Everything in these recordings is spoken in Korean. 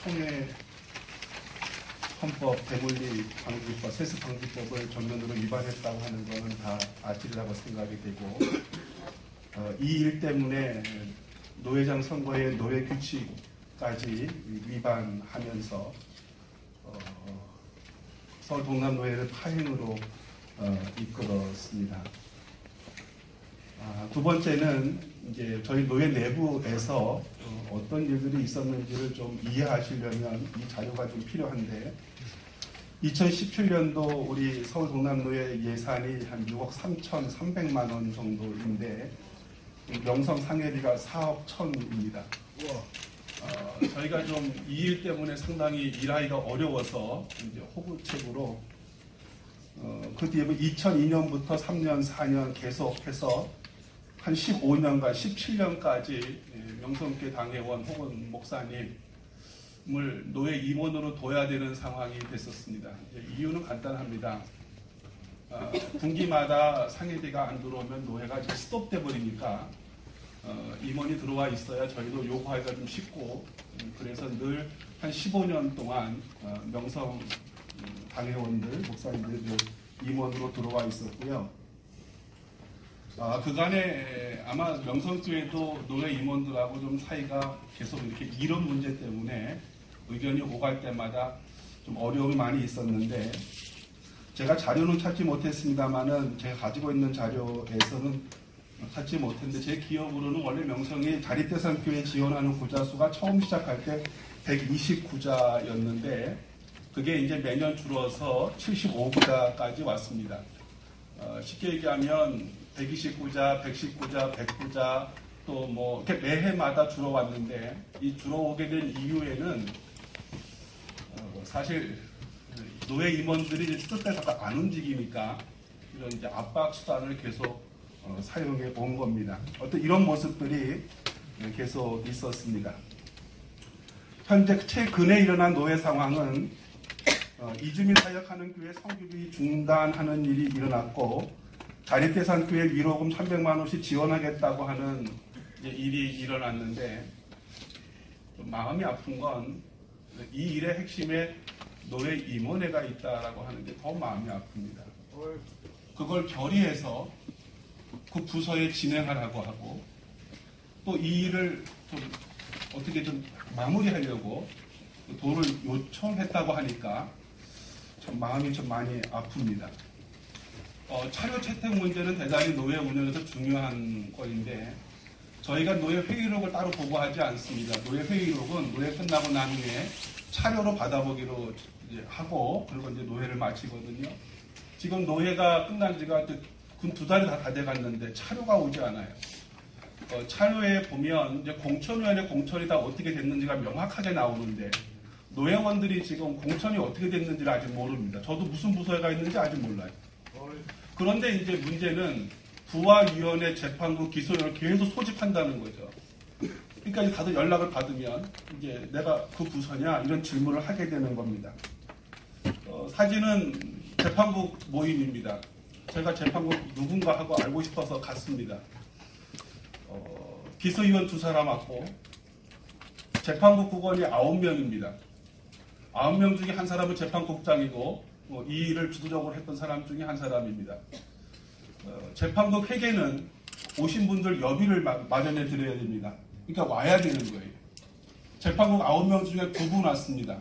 총회 헌법, 대물리 방지법, 세습 방지법을 전면으로 위반했다고 하는 것은 다 아찔하다고 생각이 되고, 이 일 때문에 노회장 선거의 노회 규칙까지 위반하면서 서울 동남노회를 파행으로 이끌었습니다. 두 번째는 이제 저희 노회 내부에서 어떤 일들이 있었는지를 좀 이해하시려면 이 자료가 좀 필요한데, 2017년도 우리 서울 동남노회 예산이 한 6억 3,300만 원 정도인데 명성 상회비가 4억 1,000입니다. 저희가 좀 이 일 때문에 상당히 일하기가 어려워서 이제 호구책으로 그 뒤에 2002년부터 3년, 4년 계속해서 한 15년간, 17년까지 명성교회 당회원 혹은 목사님을 노회 임원으로 둬야 되는 상황이 됐었습니다. 이유는 간단합니다. 분기마다 상회비가 안 들어오면 노회가 이제 스톱돼 버리니까 임원이 들어와 있어야 저희도 요구하기가 좀 쉽고, 그래서 늘 한 15년 동안 명성 당회원들, 목사님들 임원으로 들어와 있었고요. 그간에 아마 명성교회도 노회 임원들하고 좀 사이가 계속 이렇게 이런 문제 때문에 의견이 오갈 때마다 좀 어려움이 많이 있었는데, 제가 자료는 찾지 못했습니다만은 제가 가지고 있는 자료에서는 찾지 못했는데, 제 기억으로는 원래 명성이 자립대상교회 지원하는 구자 수가 처음 시작할 때 129자였는데 그게 이제 매년 줄어서 75구자까지 왔습니다. 쉽게 얘기하면 129자, 119자, 109자 또 뭐 이렇게 매해마다 줄어왔는데, 이 줄어오게 된 이유에는 사실 노회 임원들이 뜻대로 안 움직이니까 이런 이제 압박 수단을 계속 사용해 온 겁니다. 어떤 이런 모습들이 계속 있었습니다. 현재 최근에 일어난 노회 상황은 이주민 사역하는 교회 성교비 중단하는 일이 일어났고, 자립대상교회 위로금 300만 원씩 지원하겠다고 하는 일이 일어났는데, 좀 마음이 아픈 건 이 일의 핵심에 노회 임원회가 있다라고 하는 게 더 마음이 아픕니다. 그걸 결의해서 그 부서에 진행하라고 하고, 또 이 일을 좀 어떻게 좀 마무리하려고 돈을 요청했다고 하니까 참 마음이 좀 많이 아픕니다. 차료 채택 문제는 대단히 노회 운영에서 중요한 거인데, 저희가 노회 회의록을 따로 보고하지 않습니다. 노회 회의록은 노회 끝나고 난 후에 차료로 받아보기로 이제 하고, 그리고 이제 노회를 마치거든요. 지금 노회가 끝난 지가 근 2달이 다 돼갔는데 차료가 오지 않아요. 차료에 보면 이제 공천위원회 공천이 다 어떻게 됐는지가 명확하게 나오는데, 노회원들이 지금 공천이 어떻게 됐는지를 아직 모릅니다. 저도 무슨 부서에 가 있는지 아직 몰라요. 그런데 이제 문제는 부와위원회, 재판부, 기소위원을 계속 소집한다는 거죠. 그러니까 다들 연락을 받으면 이제 내가 그 부서냐 이런 질문을 하게 되는 겁니다. 사진은 재판부 모임입니다. 제가 재판부 누군가 하고 알고 싶어서 갔습니다. 기소위원 2사람 왔고 재판부 국원이 9명입니다. 9명 중에 한 사람은 재판국장이고 이 일을 주도적으로 했던 사람 중에 한 사람입니다. 재판국 회계는 오신 분들 여비를 마련해 드려야 됩니다. 그러니까 와야 되는 거예요. 재판국 9명 중에 2분 왔습니다.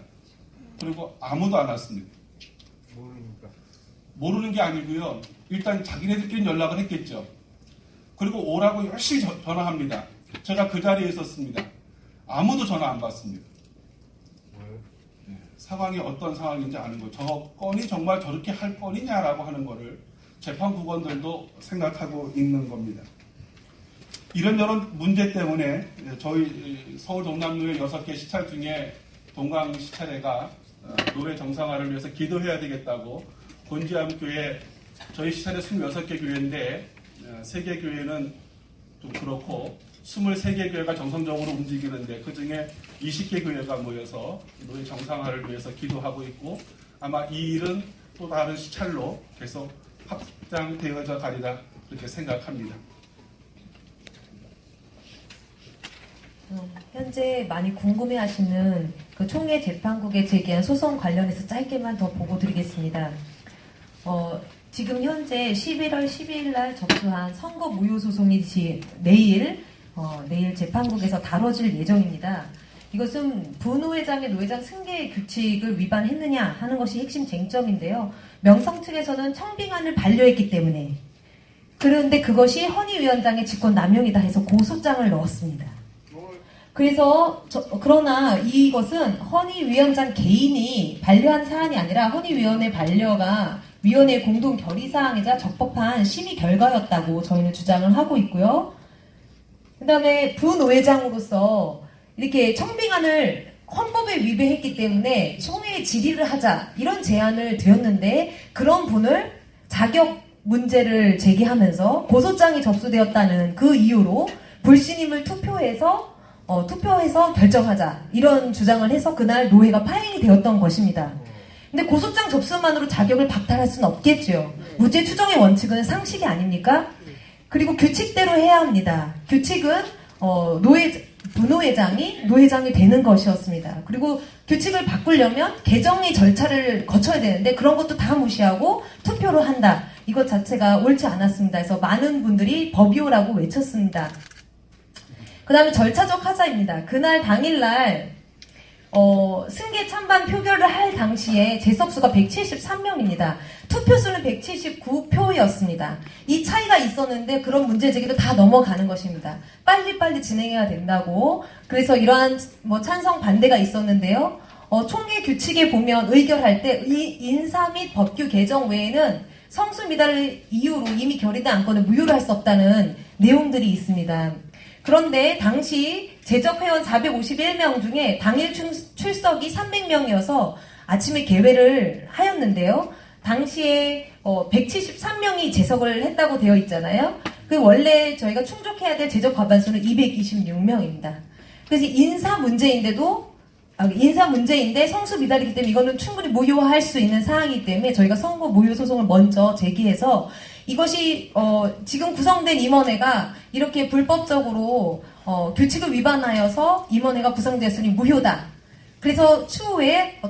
그리고 아무도 안 왔습니다. 모르니까. 모르는 게 아니고요. 일단 자기네들끼리 연락을 했겠죠. 그리고 오라고 열심히 전화합니다. 제가 그 자리에 있었습니다. 아무도 전화 안 받습니다. 네, 상황이 어떤 상황인지 아는 거예요. 저 건이 정말 저렇게 할 건이냐라고 하는 거를 재판국원들도 생각하고 있는 겁니다. 이런저런 문제 때문에 저희 서울 동남노회 6개 시찰 중에 동강 시찰회가 노회 정상화를 위해서 기도해야 되겠다고, 곤지암교회 저희 시찰에 26개 교회인데 3개 교회는 좀 그렇고 23개 교회가 정성적으로 움직이는데 그중에 20개 교회가 모여서 노회 정상화를 위해서 기도하고 있고, 아마 이 일은 또 다른 시찰로 계속 확장되어져 가리라 그렇게 생각합니다. 현재 많이 궁금해하시는 그 총회 재판국에 제기한 소송 관련해서 짧게만 더 보고 드리겠습니다. 지금 현재 11월 12일 날 접수한 선거 무효 소송이 내일 재판국에서 다뤄질 예정입니다. 이것은 부노회장의 노회장 승계 규칙을 위반했느냐 하는 것이 핵심 쟁점인데요. 명성 측에서는 청빙안을 반려했기 때문에, 그런데 그것이 허니위원장의 직권남용이다 해서 고소장을 넣었습니다. 그래서 그러나 이것은 허니위원장 개인이 반려한 사안이 아니라 허니위원회 반려가 위원회의 공동 결의사항이자 적법한 심의 결과였다고 저희는 주장을 하고 있고요. 그 다음에 부노회장으로서 이렇게 청빙안을 헌법에 위배했기 때문에 총회에 질의를 하자 이런 제안을 드렸는데, 그런 분을 자격 문제를 제기하면서 고소장이 접수되었다는 그 이유로 불신임을 투표해서 결정하자 이런 주장을 해서 그날 노회가 파행이 되었던 것입니다. 근데 고소장 접수만으로 자격을 박탈할 수는 없겠죠. 무죄 추정의 원칙은 상식이 아닙니까? 그리고 규칙대로 해야 합니다. 규칙은 부노회장이 노회장이 되는 것이었습니다. 그리고 규칙을 바꾸려면 개정의 절차를 거쳐야 되는데 그런 것도 다 무시하고 투표로 한다. 이것 자체가 옳지 않았습니다. 그래서 많은 분들이 법이오라고 외쳤습니다. 그 다음에 절차적 하자입니다. 그날 당일날 승계 찬반 표결을 할 당시에 재석수가 173명입니다. 투표수는 179표였습니다. 이 차이가 있었는데 그런 문제 제기도 다 넘어가는 것입니다. 빨리빨리 진행해야 된다고. 그래서 이러한 찬성 반대가 있었는데요. 총회 규칙에 보면 의결할 때 인사 및 법규 개정 외에는 성수 미달을 이유로 이미 결의된 안건을 무효로 할 수 없다는 내용들이 있습니다. 그런데 당시 제적회원 451명 중에 당일 출석이 300명이어서 아침에 개회를 하였는데요. 당시에 173명이 제석을 했다고 되어 있잖아요. 그 원래 저희가 충족해야 될 제적 과반수는 226명입니다. 그래서 인사 문제인데 성수 미달이기 때문에 이거는 충분히 무효화할 수 있는 사항이기 때문에 저희가 선거 무효 소송을 먼저 제기해서 이것이 지금 구성된 임원회가 이렇게 불법적으로 규칙을 위반하여서 임원회가 구성되었으니 무효다. 그래서 추후에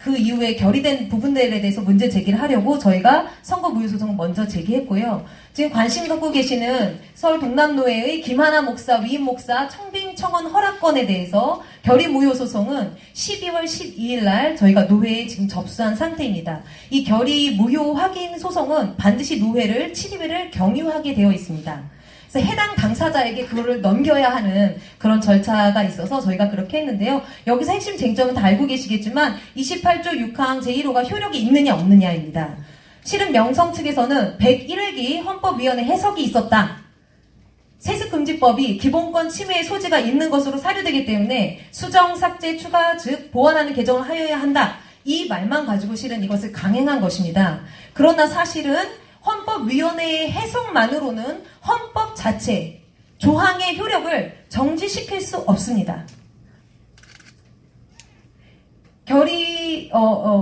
그 이후에 결의된 부분들에 대해서 문제 제기를 하려고 저희가 선거 무효 소송을 먼저 제기했고요. 지금 관심 갖고 계시는 서울 동남노회의 김하나 목사, 위임 목사 청빙 청원 허락건에 대해서 결의 무효 소송은 12월 12일 날 저희가 노회에 지금 접수한 상태입니다. 이 결의 무효 확인 소송은 반드시 노회를 7회를 경유하게 되어 있습니다. 그래서 해당 당사자에게 그거를 넘겨야 하는 그런 절차가 있어서 저희가 그렇게 했는데요. 여기서 핵심 쟁점은 다 알고 계시겠지만 28조 6항 제1호가 효력이 있느냐 없느냐입니다. 실은 명성 측에서는 101회기 헌법위원회 해석이 있었다. 세습금지법이 기본권 침해의 소지가 있는 것으로 사료되기 때문에 수정, 삭제, 추가, 즉 보완하는 개정을 하여야 한다. 이 말만 가지고 실은 이것을 강행한 것입니다. 그러나 사실은 헌법위원회의 해석만으로는 헌법 자체, 조항의 효력을 정지시킬 수 없습니다.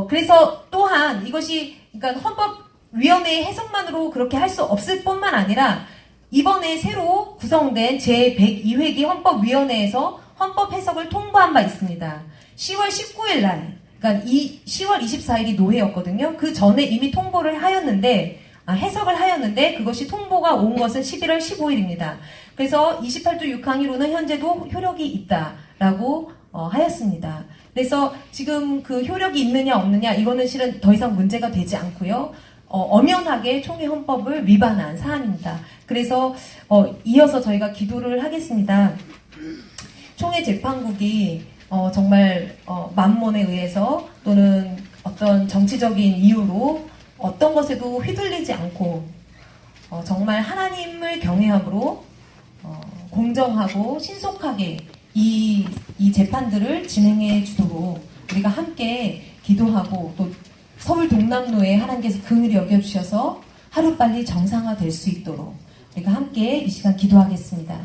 그래서 또한 이것이, 그러니까 헌법위원회의 해석만으로 그렇게 할 수 없을 뿐만 아니라 이번에 새로 구성된 제102회기 헌법위원회에서 헌법 해석을 통보한 바 있습니다. 10월 19일 날, 그러니까 10월 24일이 노회였거든요. 그 전에 이미 통보를 해석을 하였는데 그것이 통보가 온 것은 11월 15일입니다. 그래서 28조 6항1호는 현재도 효력이 있다라고 하였습니다. 그래서 지금 그 효력이 있느냐 없느냐 이거는 실은 더 이상 문제가 되지 않고요. 엄연하게 총회 헌법을 위반한 사안입니다. 그래서 이어서 저희가 기도를 하겠습니다. 총회 재판국이 정말 만몬에 의해서 또는 어떤 정치적인 이유로 어떤 것에도 휘둘리지 않고 정말 하나님을 경외함으로 공정하고 신속하게 이 재판들을 진행해 주도록 우리가 함께 기도하고 또 서울 동남로에 하나님께서 긍휼히 여겨주셔서 하루빨리 정상화될 수 있도록 우리가 함께 이 시간 기도하겠습니다.